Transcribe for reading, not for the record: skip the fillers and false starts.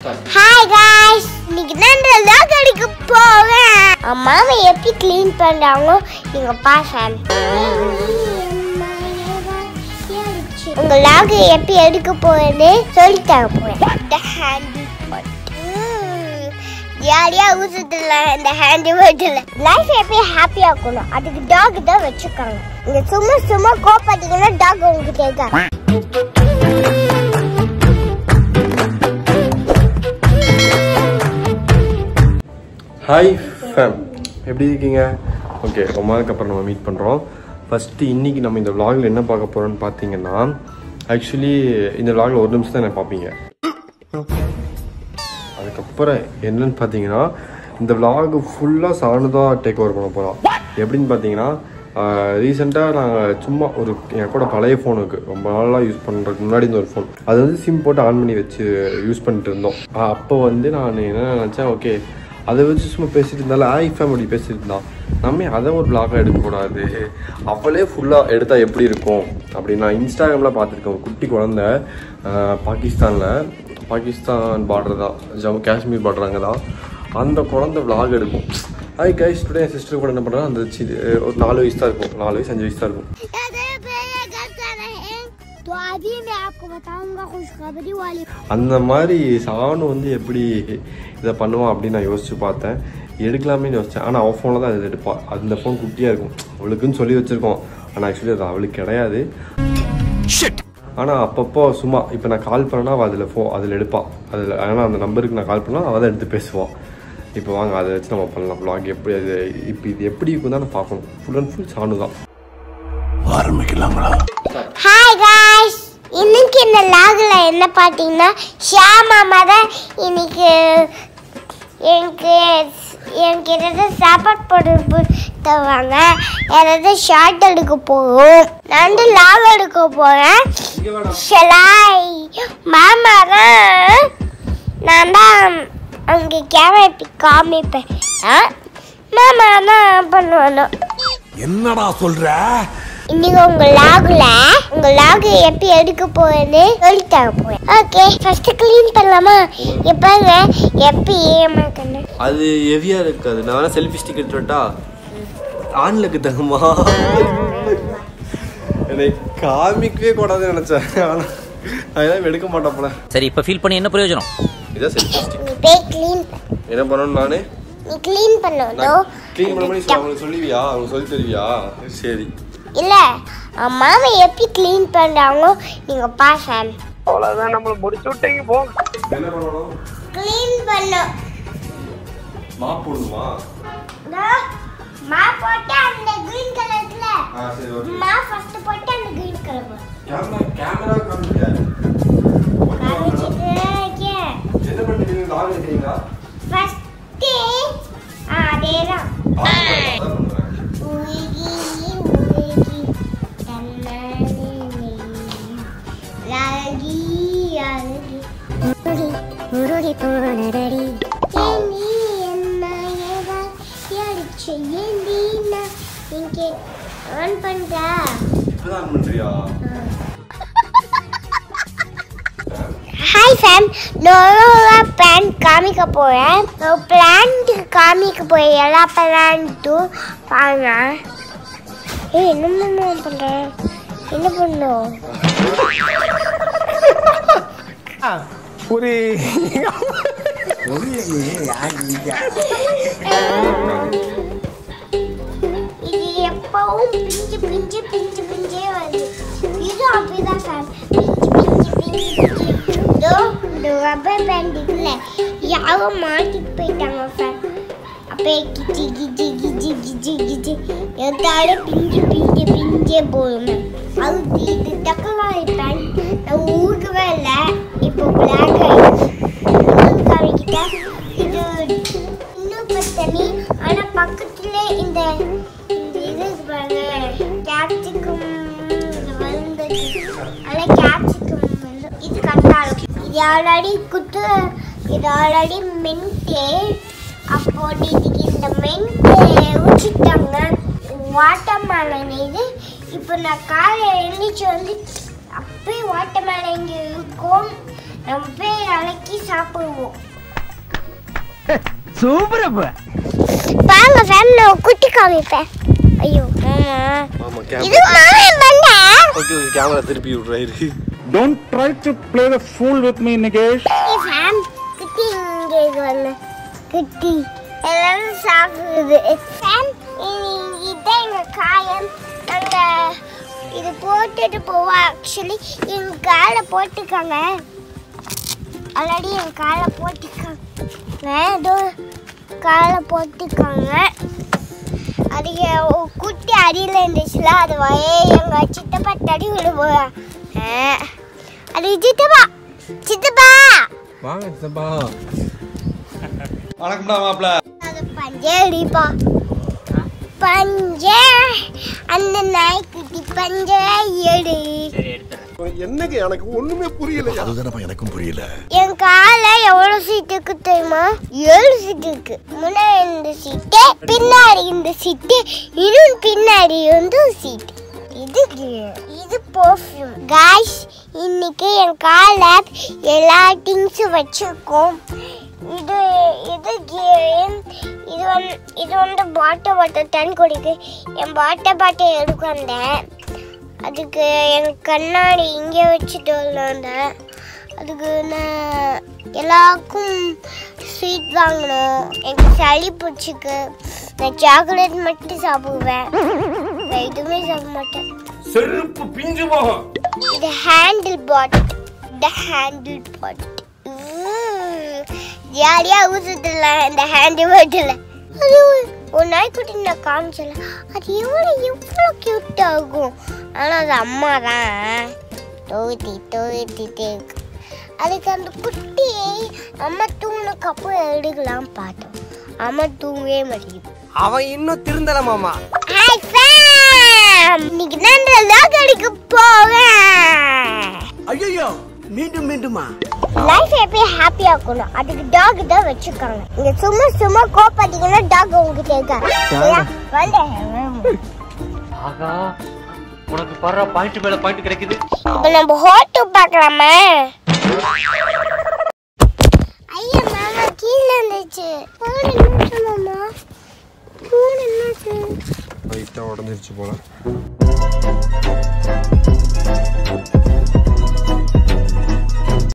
Hi guys, இன்னைக்கு நான் vlog எடுக்க போறேன். அம்மாவை எப்படி க்ளீன் பண்றாங்க நீங்க பாருங்க. உங்க vlog எப்படி எடுக்க போறேன்னு சொல்லி தர போறேன். The handy pot. யாரையா ஊசுதுல இந்த ஹேண்டி போட்ல லைஃப் எப்படி ஹாப்பியா இருக்கணும் அதுக்கு டாக் தான் வச்சிருக்காங்க. நீங்க சும்மா கோபப்பட்டீங்கன்னா டாக் உங்களுக்கு கேட்காது. ஹாய் ஃபேம், எப்படி இருக்கீங்க? ஓகே, ரொம்ப நாளுக்கு அப்புறம் நம்ம மீட் பண்ணுறோம். ஃபஸ்ட்டு இன்றைக்கி நம்ம இந்த vlogல என்ன பார்க்க போகிறோன்னு பார்த்தீங்கன்னா, ஆக்சுவலி இந்த vlogல ஒரு நிமிஷம் தான் என்ன பார்ப்பீங்க. அதுக்கப்புறம் என்னன்னு பார்த்தீங்கன்னா, இந்த vlog ஃபுல்லாக சாணுதான் டேக் ஓவர் பண்ண போகிறோம். எப்படின்னு பார்த்தீங்கன்னா, ரீசெண்டாக நாங்கள் சும்மா என் கூட பழைய ஃபோன் இருக்குது, ரொம்ப நாளாக யூஸ் பண்ணுறதுக்கு முன்னாடி இந்த ஒரு ஃபோன் அது வந்து சிம் போட்டு ஆன் பண்ணி வச்சு யூஸ் பண்ணிட்டு இருந்தோம். அப்போ வந்து நான் என்ன நினச்சேன், ஓகே அதை வச்சு சும்மா பேசிட்டு இருந்தாலும் ஹாய் ஃபேம் அப்படி பேசிட்டு இருந்தான், நம்ம அதை ஒரு பிளாகாக எடுக்கக்கூடாது, அவளே ஃபுல்லாக எடுத்தால் எப்படி இருக்கும் அப்படின்னு நான் இன்ஸ்டாகிராமில் பார்த்துருக்கேன். ஒரு குட்டி குழந்த பாகிஸ்தான் பார்டர் தான், காஷ்மீர் பார்டர் அங்கே தான் அந்த குழந்தை vlog எடுக்கும். ஹாய் கைஸ், டுடே என் சிஸ்டர் கூட என்ன பண்ணுறேன், அந்த ஒரு 4 வயசு தான் இருக்கும், 4 வயசு 5 வயசு தான் இருக்கும். அந்த மாதிரி சாணு வந்து எப்படி இதை பண்ணுவான் அப்படின்னு நான் யோசிச்சு பார்த்தேன், எடுக்கலாமே யோசித்தேன். ஆனால் அவள் ஃபோனில் தான் அது எடுப்பாள். அந்த ஃபோன் குட்டியாக இருக்கும், அவளுக்குன்னு சொல்லி வச்சுருக்கோம். ஆனால் ஆக்சுவலி அது அவளுக்கு கிடையாது. ஆனால் அப்பப்போ சும்மா இப்போ நான் கால் பண்ணேன்னா அவள் அதில் எடுப்பாள். அதில் ஆனால் அந்த நம்பருக்கு நான் கால் பண்ணால் அவள் தான் எடுத்து பேசுவாள். இப்போ வாங்க அதை வச்சு நம்ம பண்ணலாம் vlog. எப்படி அது இப்போ இது எப்படி இருக்கும் தான் பார்க்கணும். ஃபுல் அண்ட் ஃபுல் சாணு தான். ஆரம்பிக்கலாங்களா? ஹாய் காய்ஸ், இன்னைக்கு இந்த vlogல என்ன பார்த்தீங்கன்னா, ஷாமாமா தான் இன்னைக்கு எனக்கு ஏதாவது சாப்பாடு போட்டு தருவாங்க. ஏதாவது ஷார்ட் எடுக்க போகும், நான் vlog எடுக்க போகிறேன். ஷலாய் மாமா தான், நான் தான் அங்கே கேமரா காமிப்பேன். மாமா தான் பண்ணுவானோ. என்னடா சொல்ற? இன்னைக்கு உங்க லாக் எப்படி எடுக்க போறேன்னு சொல்லி தர போறேன். ஓகே, ஃபர்ஸ்ட் க்ளீன் பண்ணலாமா? எப்பங்க எப்படி ஏமாக்கணும்? அது ஹெவியா இருக்காது. நான் வேணா செல்ஃபி ஸ்டிக் எடுத்துட்டா ஆன்லக்கு தகுமா என்னை காமிக்கவே கூடாதுன்னு நினைச்சேன். ஆனால் நான் எதாவது எடுக்க மாட்டேன் போல. சரி, இப்போ ஃபீல் பண்ணி என்ன பிரயோஜனம்? இதான் செல்ஃபி ஸ்டிக். நீ போய் க்ளீன் என்ன பண்ணணும்? நானே நீ க்ளீன் பண்ணணும். க்ளீன் பண்ண மாதிரி அவங்களுக்கு சொல்லுவியா? அவங்க சொல்லி தருவியா? சரி. இல்ல, மாமா எப்படி க்ளீன் பண்றாங்க நீங்க பாருங்க. அவ்வளவுதான், நம்மள முடிச்சு விட்டீங்க. போ. என்ன பண்ணணும்? க்ளீன் பண்ணனும். மாப் போடுமா? மா போட்டு அந்த கிரீன் கலர்ல. சரி, ஓகே. மா ஃபர்ஸ்ட் போட்டு அந்த கிரீன் கலர். கேமரா காமிங்க. என்ன பண்ணிட்டீங்க? லாக் எடுத்தீங்களா? ஃபர்ஸ்ட் அதேதான். ஹாய் ஃபேம், நான் பிளான் காமிக்க போறேன். பிளான்ட் காமிக்க போறேன். எல்லா பிளான்ட்டும் பாருங்க. என்ன பண்றேன்? என்ன பண்ணும்? ஒரு இது எப்பவும் பிஞ்சு வருது. இது அப்படிதான் ஃபேம், பிஞ்சு. இந்த ரப்பர் பேண்ட் இருக்குல்ல, யாரும் மாட்டிட்டு போயிட்டாங்க ஃபேம். அப்படியே கிச்சி எதாலும் பிஞ்சே போகும். அது இது டக்கவாரி பேண்ட் நான் ஊருக்கவே இல்லை. இப்போ பிளாக் ஆகிடுச்சு. காமிக்கிட்டா இது இன்னும் பத்தனி. ஆனால் பக்கத்துல இந்த இது பாருங்க, கேப்சிகம் வந்தது. ஆனால் கேப்சிகம் வந்து இது கட்டாலும் இது ஆல்ரெடி மென்ட்டு. அப்போ இன்னைக்கு இந்த மென்ட்டு ஊற்றிட்டாங்க. வாட்டர்மெலன் இது. இப்போ நான் காலை எழுந்திரிச்சு வந்து அப்படியே வாட்டர்மெலன் இங்கே இருக்கும். நம்ம போய் அழைக்கி சாப்பிடுவோம். சூப்பர் அப்ப. பாருங்க ஃபேம், நான் குட்டி காமிப்பேன். ஐயோ ஆமா இது மாமன் பண்ணா. ஓகே கேமரா திருப்பி விடுறாரு. Don't try to play the fool with me, Nikesh. Fame குட்டி இங்கே வந்து குட்டி எல்லாரும் சாப்பிடுது. ஃபேம் இதான் எங்க காயம். நாங்க இது போட்டுட்டு போவோம். ஆக்சுவலி எங்க காலை போட்டுக்காங்க. ஆல்ரெடி என் காலை போட்டுக்காங்க. ஏதோ காலை போட்டுக்காங்க. அது குட்டி அடியில் இருந்துச்சுல, அது எங்க சித்தப்பா தடி விட போவாங்க. அது சித்தப்பா சித்தப்பா வாங்க சித்தப்பா. வணக்கம்டா மாப்ள. அது பஞ்சே அடிப்பா. பஞ்சே அந்த நாய்க்குட்டி பஞ்சே எடு. என்னங்க எனக்கு ஒண்ணுமே புரியல. அதுதானப்பா எனக்கும் புரியல. என் காலை எவ்வளவு சீட்டுக்கு தெரியுமா? 7 சீட்டுக்கு. முன்னாடி இந்த சீட்டு, பின்னாடி இந்த சீட்டு, இன்னும் பின்னாடி வந்து சீட்டு. இது பெர்ஃப்யூம். गाइस இன்னைக்கு என் கால்ல எல்லா திங்ஸும் வச்சிருக்கோம். இது வந்து வாட்டர் தண்ணி குடிக்கு. என் வாட்டர் எடுக்க வந்தேன். அதுக்கு என் கண்ணாடி இங்கே வச்சுட்டு வந்தேன். அதுக்கு நான் எல்லாருக்கும் ஸ்வீட் வாங்கணும். எனக்கு சளி பிடிச்சிக்கு. நான் சாக்லேட் மட்டும் சாப்பிடுவேன், எதுவுமே சாப்பிட மாட்டேன். செருப்பு பிஞ்சு போகும். இது ஹேண்டில் பாட். ஜாலியா ஊசுதுல இந்த ஹேண்டில் பாட்டில். அது ஒரு நாய்க்குட்டி நான் காமிச்சல. அது எவ்வளோ கியூட் ஆகும். ஆனால் அது அம்மா தான் தோத்திட்டே இருக்கு. அதுக்கு அந்த குட்டியை அம்மா தூங்குனக்கு அப்புறம் எடுக்கலாம் பார்த்தோம். அம்மா தூங்கவே மாட்டேங்குது. அவன் இன்னும் திருந்தல மாமா. ஹாய் ஃபேம், இன்னைக்கு நான் லாக் அடிக்க போவேன். ஐயோ மீண்டுமா? லைஃப் எப்படி ஹாப்பியா இருக்கணும் அதுக்கு டாக் தான் வச்சிருக்காங்க. நீங்க சும்மா கோபாத்தீங்கன்னா டாக் உங்களுக்கு கேட்காது. ஆகா, உனக்கு பரவ பாயிண்ட் மேல பாயிண்ட் கிடைக்குது. இப்போ நம்ம ஹோட்டல் பார்க்கலாமா? ஐயா மாமா கீழே இருந்துச்சு. மாமா லைட்டா உடஞ்சிருச்சு போல.